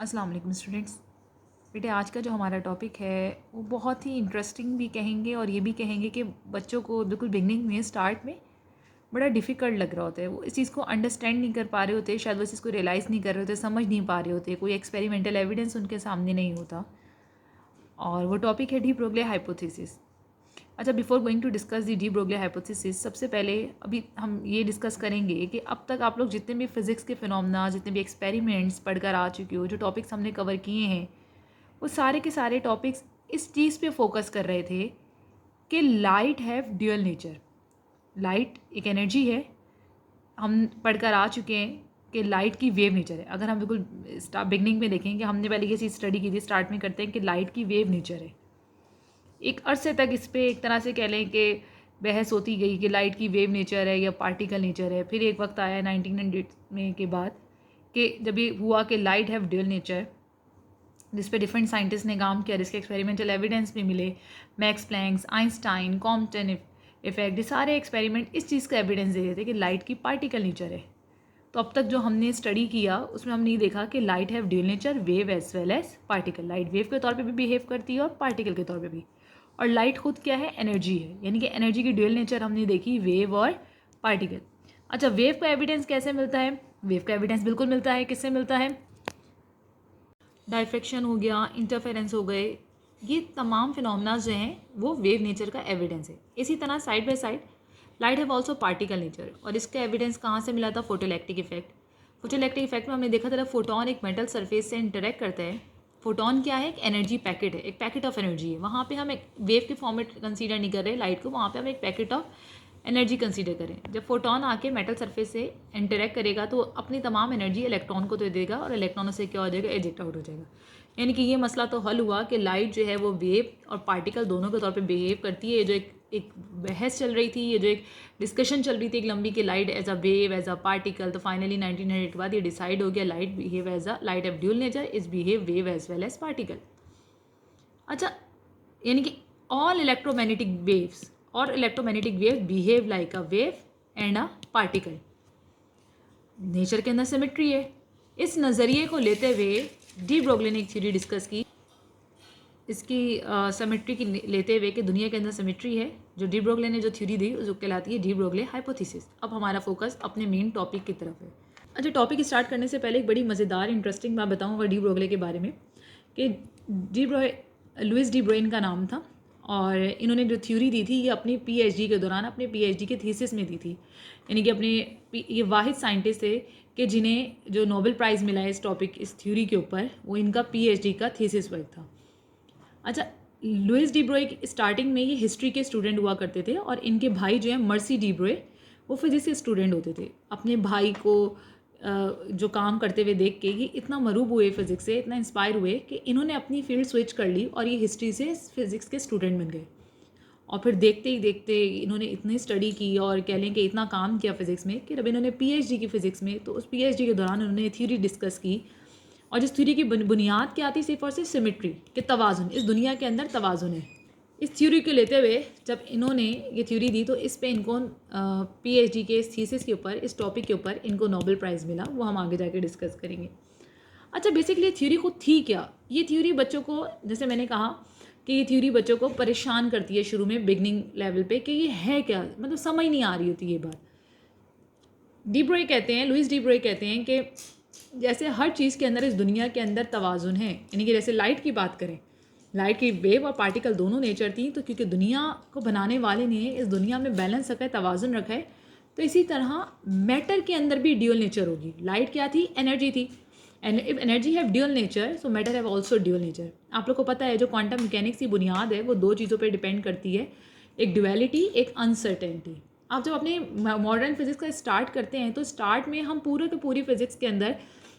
अस्सलाम वालेकुम स्टूडेंट्स। बेटे आज का जो हमारा टॉपिक है वो बहुत ही इंटरेस्टिंग भी कहेंगे और ये भी कहेंगे कि बच्चों को बिल्कुल बिगनिंग में स्टार्ट में बड़ा डिफ़िकल्ट लग रहा होता है। वो इस चीज़ को अंडरस्टैंड नहीं कर पा रहे होते, शायद वो इस चीज़ को रियलाइज़ नहीं कर रहे होते, समझ नहीं पा रहे होते, कोई एक्सपेरिमेंटल एविडेंस उनके सामने नहीं होता। और वो टॉपिक है डी ब्रोगले हाइपोथेसिस। अच्छा, before going to discuss the de Broglie hypothesis, सबसे पहले अभी हम ये डिस्कस करेंगे कि अब तक आप लोग जितने भी फिज़िक्स के फिनोमेना, जितने भी एक्सपेरिमेंट्स पढ़कर आ चुके हो, जो टॉपिक्स हमने कवर किए हैं, वो सारे के सारे टॉपिक्स इस चीज़ पे फोकस कर रहे थे कि light have dual nature. Light एक एनर्जी है, हम पढ़कर आ चुके हैं कि लाइट की वेव नेचर है। अगर हम बिल्कुल बिगनिंग में देखेंगे, हमने पहले ये चीज़ स्टडी की थी, स्टार्ट में करते हैं कि लाइट की वेव नेचर है। एक अरसे तक इस पर एक तरह से कह लें कि बहस होती गई कि लाइट की वेव नेचर है या पार्टिकल नेचर है। फिर एक वक्त आया 1900 में के बाद कि जब ये हुआ कि लाइट हैव ड्यूअल नेचर, जिस पे डिफरेंट साइंटिस्ट ने काम किया, जिसके एक्सपेरिमेंटल एविडेंस भी मिले। Max Planck's, Einstein, Compton effect, ये सारे एक्सपेरिमेंट इस चीज़ का एविडेंस दे रहे थे कि लाइट की पार्टिकल नेचर है। तो अब तक जो हमने स्टडी किया उसमें हमने ये देखा कि light have dual nature, wave as well as particle. Light wave के तौर पे भी बिहेव करती है और पार्टिकल के तौर पे भी। और लाइट खुद क्या है? एनर्जी है, यानी कि एनर्जी की ड्यूअल नेचर हमने देखी, वेव और पार्टिकल। अच्छा, वेव का एविडेंस कैसे मिलता है? वेव का एविडेंस बिल्कुल मिलता है, किससे मिलता है? डाइफ्रैक्शन हो गया, इंटरफेरेंस हो गए, ये तमाम फिनोमेना जो हैं वो वेव नेचर का एविडेंस है। इसी तरह side by side light have also particle nature, और इसका एविडेंस कहाँ से मिला था? Photoelectric effect. फोटोइलेक्ट्रिक इफेक्ट में हमने देखा था फोटोन एक मेटल सरफेस से इंटरेक्ट करता है। फोटोन क्या है? एक एनर्जी पैकेट है, एक पैकेट ऑफ एनर्जी है। वहाँ पे हम एक वेव के फॉर्म में कंसीडर नहीं कर रहे लाइट को, वहाँ पे हम एक पैकेट ऑफ एनर्जी कंसीडर करें। जब फोटोन आके मेटल सरफेस से इंटरेक्ट करेगा तो अपनी तमाम एनर्जी इलेक्ट्रॉन को दे देगा और इलेक्ट्रॉनों से क्या हो जाएगा? एजेक्ट आउट हो जाएगा। यानी कि ये मसला तो हल हुआ कि लाइट जो है वो वेव और पार्टिकल दोनों के तौर पे बिहेव करती है। ये जो एक बहस चल रही थी, ये जो एक डिस्कशन चल रही थी एक लंबी, कि light as a wave, as a particle, तो फाइनली 1900 के बाद ये डिसाइड हो गया light behave as a, light of dual nature is behave wave as well as particle. अच्छा, यानी कि ऑल इलेक्ट्रोमैग्नेटिक वेव्स और electromagnetic wave behave like a wave and a particle. Nature के अंदर सिमेट्री है। इस नज़रिए को लेते हुए डी ब्रोगले ने एक थ्योरी डिस्कस की, इसकी सिमेट्री की लेते हुए कि दुनिया के अंदर सिमेट्री है। जो डी ब्रोगले ने जो थ्योरी दी उसको कहलाती है डी ब्रोगले हाइपोथेसिस। अब हमारा फोकस अपने मेन टॉपिक की तरफ है। अच्छा, टॉपिक स्टार्ट करने से पहले एक बड़ी मज़ेदार इंटरेस्टिंग बात बताऊँगा डी ब्रोगले के बारे में कि लुइस डी ब्रोइन का नाम था, और इन्होंने जो थ्योरी दी थी ये अपनी पीएचडी के दौरान, अपने पीएचडी के थीसिस में दी थी। यानी कि ये वाहिद साइंटिस्ट थे कि जिन्हें जो नोबेल प्राइज़ मिला है इस टॉपिक, इस थ्योरी के ऊपर, वो इनका पीएचडी का थीसिस वर्क था। अच्छा, लुइस डी ब्रोय स्टार्टिंग में ये हिस्ट्री के स्टूडेंट हुआ करते थे, और इनके भाई जो है मर्सी डी ब्रोय, वो फिजिक्स के स्टूडेंट होते थे। अपने भाई को जो काम करते हुए देख के ये इतना मरूब हुए फिज़िक्स से, इतना इंस्पायर हुए कि इन्होंने अपनी फील्ड स्विच कर ली और ये हिस्ट्री से फिज़िक्स के स्टूडेंट बन गए। और फिर देखते ही देखते इन्होंने इतनी स्टडी की और कह लें कि इतना काम किया फिज़िक्स में कि जब इन्होंने पीएचडी की फ़िज़िक्स में, तो उस पीएचडी के दौरान उन्होंने थ्योरी डिस्कस की। और जिस थ्योरी की बुनियाद क्या थी? सिर्फ और सिर्फ सिमेट्री, कि तवाज़ुन, इस दुनिया के अंदर तवाज़ुन है। इस थ्योरी को लेते हुए जब इन्होंने ये थ्योरी दी तो इस पे इनको पीएचडी के इस थीसिस के ऊपर, इस टॉपिक के ऊपर इनको नोबेल प्राइज़ मिला। वो हम आगे जाके डिस्कस करेंगे। अच्छा, बेसिकली ये थ्योरी खुद थी क्या? ये थ्योरी बच्चों को, जैसे मैंने कहा कि ये थ्योरी बच्चों को परेशान करती है शुरू में बिगनिंग लेवल पे, कि ये है क्या, मतलब समझ नहीं आ रही होती ये बात। डी ब्रोय कहते हैं, लुइस डी ब्रोय कहते हैं कि जैसे हर चीज़ के अंदर, इस दुनिया के अंदर तवाज़ुन है। यानी कि जैसे लाइट की बात करें, लाइट की वेव और पार्टिकल दोनों नेचर थी, तो क्योंकि दुनिया को बनाने वाले ने इस दुनिया में बैलेंस रखा है, तवाज़ुन रखा है, तो इसी तरह मैटर के अंदर भी ड्यूअल नेचर होगी। लाइट क्या थी? एनर्जी थी। And if energy have dual nature, so matter have also dual nature. आप लोग को पता है जो क्वांटम मैकेनिक्स की बुनियाद है वो दो चीज़ों पर डिपेंड करती है, एक ड्यूअलिटी, एक अनसर्टेनिटी। आप जब अपने मॉडर्न फिजिक्स का स्टार्ट करते हैं तो स्टार्ट में हम पूरे के पूरी फिजिक्स के अंदर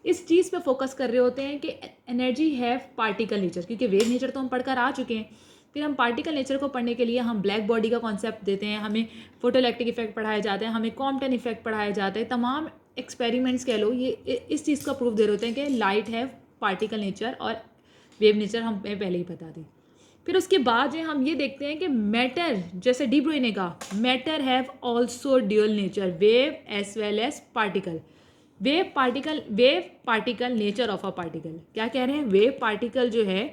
इस चीज़ पे फोकस कर रहे होते हैं कि एनर्जी हैव पार्टिकल नेचर, क्योंकि वेव नेचर तो हम पढ़कर आ चुके हैं। फिर हम पार्टिकल नेचर को पढ़ने के लिए हम ब्लैक बॉडी का कॉन्सेप्ट देते हैं, हमें फोटोइलेक्ट्रिक इफेक्ट पढ़ाया जाता है, हमें कॉम्पटन इफेक्ट पढ़ाया जाता है। तमाम एक्सपेरिमेंट्स कह लो, ये इस चीज़ का प्रूफ दे रहे होते हैं कि लाइट हैव पार्टिकल नेचर और वेव नेचर हमें पहले ही बता दी। फिर उसके बाद जो हम ये देखते हैं कि मैटर, जैसे डी ब्रोय ने कहा, matter have also dual nature, wave as well as particle. Wave particle nature of a particle, क्या कह रहे हैं, वेव पार्टिकल जो है,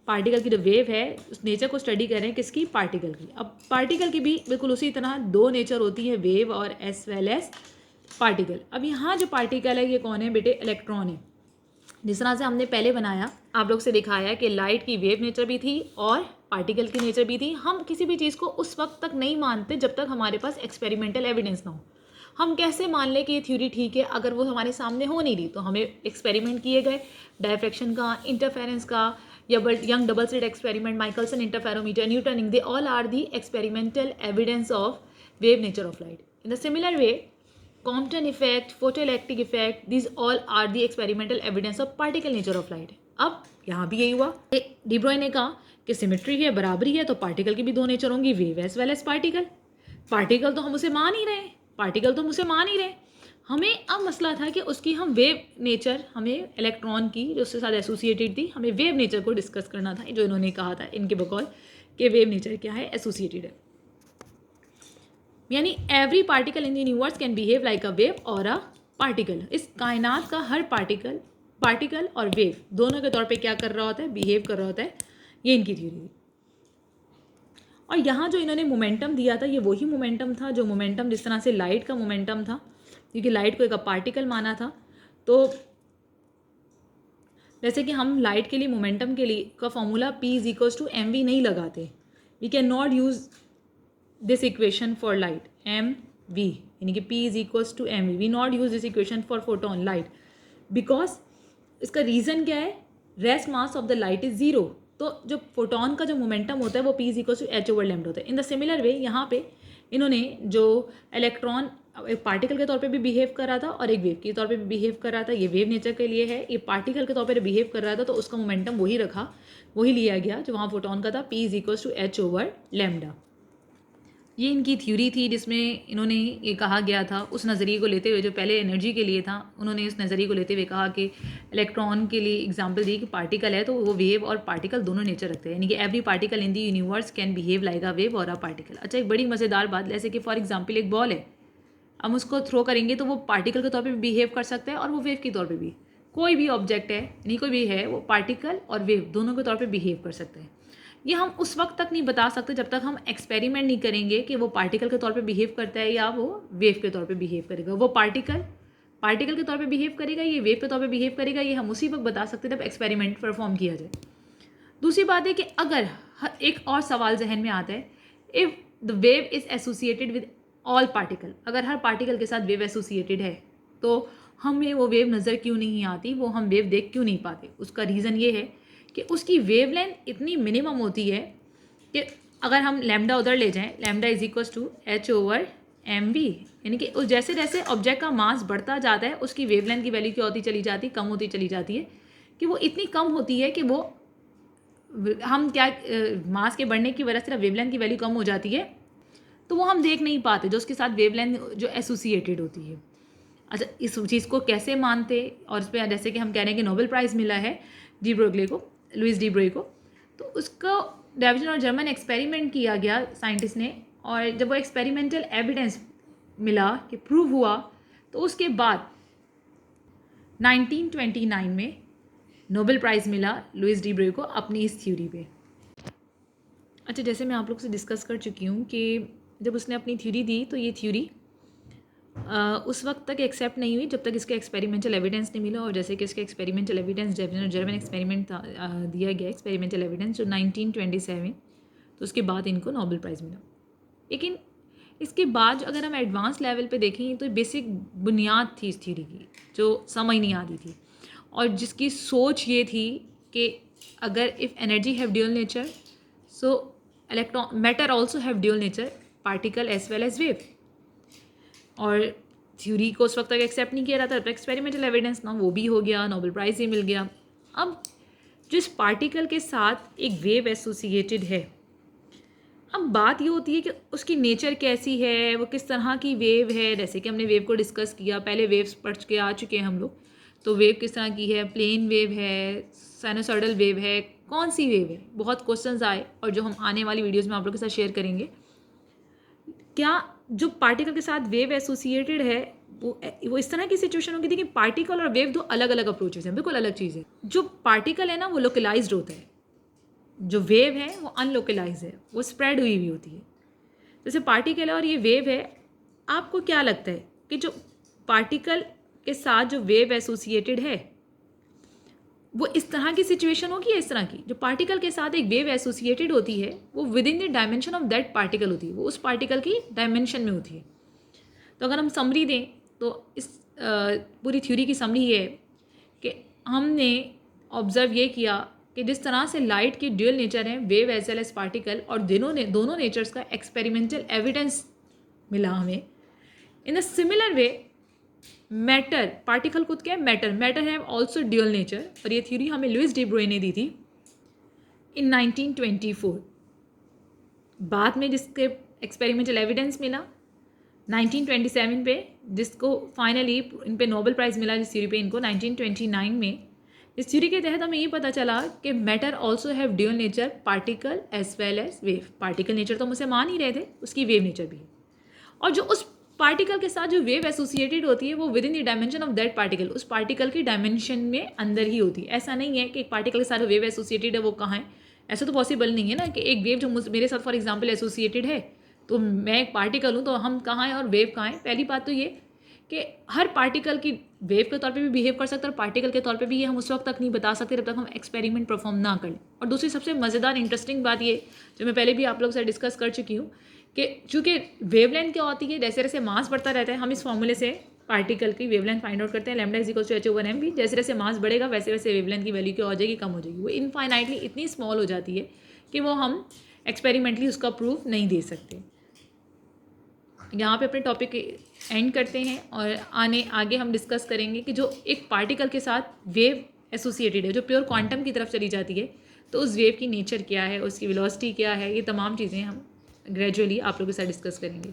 पार्टिकल की जो वेव है उस नेचर को स्टडी कर रहे हैं, किसकी, पार्टिकल की। अब पार्टिकल की भी बिल्कुल उसी तरह दो नेचर होती है, वेव और एज वेल एज पार्टिकल। अब यहाँ जो पार्टिकल है ये कौन है बेटे, इलेक्ट्रॉन है। जिस तरह से हमने पहले बनाया, आप लोग से दिखाया कि लाइट की वेव नेचर भी थी और पार्टिकल की नेचर भी थी। हम किसी भी चीज़ को उस वक्त तक नहीं मानते जब तक हमारे पास एक्सपेरिमेंटल एविडेंस ना हो। हम कैसे मान लें कि ये थ्योरी ठीक है अगर वो हमारे सामने हो नहीं रही। तो हमें एक्सपेरिमेंट किए गए, डायफ्रैक्शन का, इंटरफेरेंस का, या Young double slit experiment, Michelson interferometer, Newton ring, they all are the experimental evidence of wave nature of light. In the similar way, Compton effect, photoelectric effect, these all are the experimental evidence of particle nature of light. अब यहाँ भी यही हुआ, D Broglie ने कहा कि symmetry है, बराबरी है, तो पार्टिकल की भी दो नेचर होंगी, wave as well as particle. Particle तो हम उसे मान ही रहे हैं, हमें अब मसला था कि उसकी हम वेव नेचर, हमें इलेक्ट्रॉन की जो उसके साथ एसोसिएटेड थी, हमें वेव नेचर को डिस्कस करना था, जो इन्होंने कहा था इनके बकौल कि वेव नेचर क्या है, एसोसिएटेड है। यानी every particle in the universe can behave like a wave और अ पार्टिकल। इस कायनात का हर पार्टिकल और वेव दोनों के तौर पे क्या कर रहा होता है, बिहेव कर रहा होता है। ये इनकी थ्योरी थी। और यहाँ जो इन्होंने मोमेंटम दिया था, ये वही मोमेंटम था जो मोमेंटम जिस तरह से लाइट का मोमेंटम था, क्योंकि लाइट को एक पार्टिकल माना था। तो जैसे कि हम लाइट के लिए मोमेंटम के लिए का फॉर्मूला P=mv नहीं लगाते, we can not use this equation for light mv, यानी कि P=mv, we not use this equation for photon light because इसका रीज़न क्या है, rest mass of the light is zero. तो जो फोटोन का जो मोमेंटम होता है वो P=h/λ होता है। इन द सिमिलर वे यहाँ पे इन्होंने जो इलेक्ट्रॉन एक पार्टिकल के तौर पे भी बिहेव कर रहा था और एक वेव के तौर पे भी बिहेव कर रहा था। ये वेव नेचर के लिए है, ये पार्टिकल के तौर पे बिहेव कर रहा था, तो उसका मोमेंटम वही रखा, वही लिया गया जो वहाँ फोटोन का था, P=h/λ। ये इनकी थ्योरी थी जिसमें इन्होंने ये कहा गया था, उस नज़रिए को लेते हुए जो पहले एनर्जी के लिए था, उन्होंने उस नज़रिए को लेते हुए कहा कि इलेक्ट्रॉन के लिए एग्जांपल दी कि पार्टिकल है तो वो वेव और पार्टिकल दोनों नेचर रखते हैं, यानी कि every particle in the universe can behave like a wave और अ पार्टिकल। अच्छा, एक बड़ी मज़ेदार बात, जैसे कि फॉर एग्जाम्पल एक बॉल है, हम उसको थ्रो करेंगे तो वो पार्टिकल के तौर पर भी बिहेव कर सकता है और वो वेव के तौर पर भी। कोई भी ऑब्जेक्ट है, यानी कोई भी है, वो पार्टिकल और वेव दोनों के तौर पर बिहेव कर सकते हैं। ये हम उस वक्त तक नहीं बता सकते जब तक हम एक्सपेरिमेंट नहीं करेंगे कि वो पार्टिकल के तौर पे बिहेव करता है या वो वेव के तौर पे बिहेव करेगा। वो पार्टिकल के तौर पे बिहेव करेगा, ये वेव के तौर पे बिहेव करेगा, ये हम उसी वक्त बता सकते हैं जब एक्सपेरिमेंट परफॉर्म किया जाए। दूसरी बात है कि अगर एक और सवाल जहन में आता है, if the wave is associated with all particle, अगर हर पार्टिकल के साथ वेव एसोसिएटेड है तो हमें वो वेव नज़र क्यों नहीं आती, वो हम वेव देख क्यों नहीं पाते? उसका रीज़न ये है कि उसकी वेवलेंथ इतनी मिनिमम होती है कि अगर हम लैम्डा उधर ले जाएं, λ=h/mv, यानी कि उस जैसे जैसे ऑब्जेक्ट का मास बढ़ता जाता है उसकी वेवलेंथ की वैल्यू क्या होती चली जाती, कम होती चली जाती है, कि वो इतनी कम होती है कि वो हम क्या मास के बढ़ने की वजह से वेवलेंथ की वैल्यू कम हो जाती है, तो वो हम देख नहीं पाते जो उसके साथ वेवलेंथ जो एसोसिएटेड होती है। अच्छा, इस चीज़ को कैसे मानते, और इस पर जैसे कि हम कह रहे हैं कि नोबेल प्राइज़ मिला है लुइस डी ब्रोई को, तो उसको डेविड और जर्मन एक्सपेरिमेंट किया गया साइंटिस्ट ने, और जब वो एक्सपेरिमेंटल एविडेंस मिला कि प्रूव हुआ, तो उसके बाद 1929 में नोबेल प्राइज़ मिला लुइस डी ब्रोई को अपनी इस थ्योरी पे। अच्छा, जैसे मैं आप लोग से डिस्कस कर चुकी हूँ कि जब उसने अपनी थ्योरी दी तो ये थ्योरी उस वक्त तक एक्सेप्ट नहीं हुई जब तक इसका एक्सपेरिमेंटल एविडेंस नहीं मिला। और जैसे कि इसका एक्सपेरिमेंटल एविडेंस जर्मन एक्सपेरिमेंट दिया गया, एक्सपेरिमेंटल एविडेंस जो 1927, तो उसके बाद इनको नोबेल प्राइज़ मिला। लेकिन इसके बाद अगर हम एडवांस लेवल पे देखें तो बेसिक बुनियाद थी इस थ्योरी की जो समझ नहीं आती थी, और जिसकी सोच ये थी कि अगर if energy have dual nature, so electron matter also have dual nature, particle as well as wave. और थ्योरी को उस वक्त तक एक्सेप्ट नहीं किया जाता, एक्सपेरिमेंटल एविडेंस ना वो भी हो गया, नोबेल प्राइज़ ही मिल गया। अब जिस पार्टिकल के साथ एक वेव एसोसिएटेड है, अब बात ये होती है कि उसकी नेचर कैसी है, वो किस तरह की वेव है। जैसे कि हमने वेव को डिस्कस किया, पहले वेव्स पढ़ के आ चुके हैं हम लोग, तो वेव किस तरह की है, प्लेन वेव है, साइनोसॉइडल वेव है, कौन सी वेव है, बहुत क्वेश्चंस आए, और जो हम आने वाली वीडियोज़ में आप लोग के साथ शेयर करेंगे। क्या जो पार्टिकल के साथ वेव एसोसिएटेड है वो इस तरह की सिचुएशन होगी थी कि पार्टिकल और वेव दो अलग अलग अप्रोचेस हैं, बिल्कुल अलग चीज़ है। जो पार्टिकल है ना वो लोकलाइज्ड होता है, जो वेव है वो अनलोकलाइज है, वो स्प्रेड हुई हुई होती है। जैसे पार्टिकल है और ये वेव है, आपको क्या लगता है कि जो पार्टिकल के साथ जो वेव एसोसिएटेड है वो इस तरह की सिचुएशन होगी या इस तरह की? जो पार्टिकल के साथ एक वेव एसोसिएटेड होती है वो with in the dimension of that particle होती है, वो उस पार्टिकल की डायमेंशन में होती है। तो अगर हम समरी दें तो इस पूरी थ्योरी की समरी ये है कि हमने ऑब्ज़र्व ये किया कि जिस तरह से लाइट की ड्यूअल नेचर है, wave as well as particle, और दोनों नेचर्स का एक्सपेरिमेंटल एविडेंस मिला हमें। In a similar way matter, particle खुद क्या है? Matter have also dual nature, और ये थ्योरी हमें लुइस डी ब्रोई ने दी थी इन 1924। बाद में जिसके एक्सपेरिमेंटल एविडेंस मिला 1927 पे, जिसको फाइनली इन पे नोबेल प्राइज़ मिला जिस थ्योरी पे इनको 1929 में। इस थ्योरी के तहत हमें ये पता चला कि matter also have dual nature, particle as well as wave. Particle nature तो हम उसे मान ही रहे थे, उसकी वेव नेचर भी है। और जो उस पार्टिकल के साथ जो वेव एसोसिएटेड होती है वो with in the dimension of that particle, उस पार्टिकल की डायमेंशन में अंदर ही होती है। ऐसा नहीं है कि एक पार्टिकल के साथ वेव एसोसिएटेड है वो कहाँ है, ऐसा तो पॉसिबल नहीं है ना कि एक वेव जो मेरे साथ फॉर एग्जाम्पल एसोसिएटेड है तो मैं एक पार्टिकल हूँ, तो हम कहाँ हैं और वेव कहाँ है। पहली बात तो ये कि हर पार्टिकल की वेव के तौर पे भी बिहेव कर सकता है और पार्टिकल के तौर पे भी ये हम उस वक्त तक नहीं बता सकते जब तक हम एक्सपेरिमेंट परफॉर्म ना करें। और दूसरी सबसे मज़ेदार इंटरेस्टिंग बात ये, जो मैं पहले भी आप लोग से डिस्कस कर चुकी हूँ, कि चूँकि वेवलेंथ क्या होती है, जैसे जैसे मास बढ़ता रहता है, हम इस फॉर्मूले से पार्टिकल की वेवलेंथ फाइंड आउट करते हैं, lambda is equals to h/m भी। जैसे जैसे मास बढ़ेगा वैसे वैसे वेवलेंथ की वैल्यू क्या हो जाएगी? कम हो जाएगी। वो इनफाइनाइटली इतनी स्मॉल हो जाती है कि वो हम एक्सपेरिमेंटली उसका प्रूफ नहीं दे सकते। यहाँ पे अपने टॉपिक एंड करते हैं और आगे हम डिस्कस करेंगे कि जो एक पार्टिकल के साथ वेव एसोसिएटेड है, जो प्योर क्वांटम की तरफ चली जाती है, तो उस वेव की नेचर क्या है, उसकी वेलोसिटी क्या है, ये तमाम चीज़ें हम ग्रेजुअली आप लोगों के साथ डिस्कस करेंगे।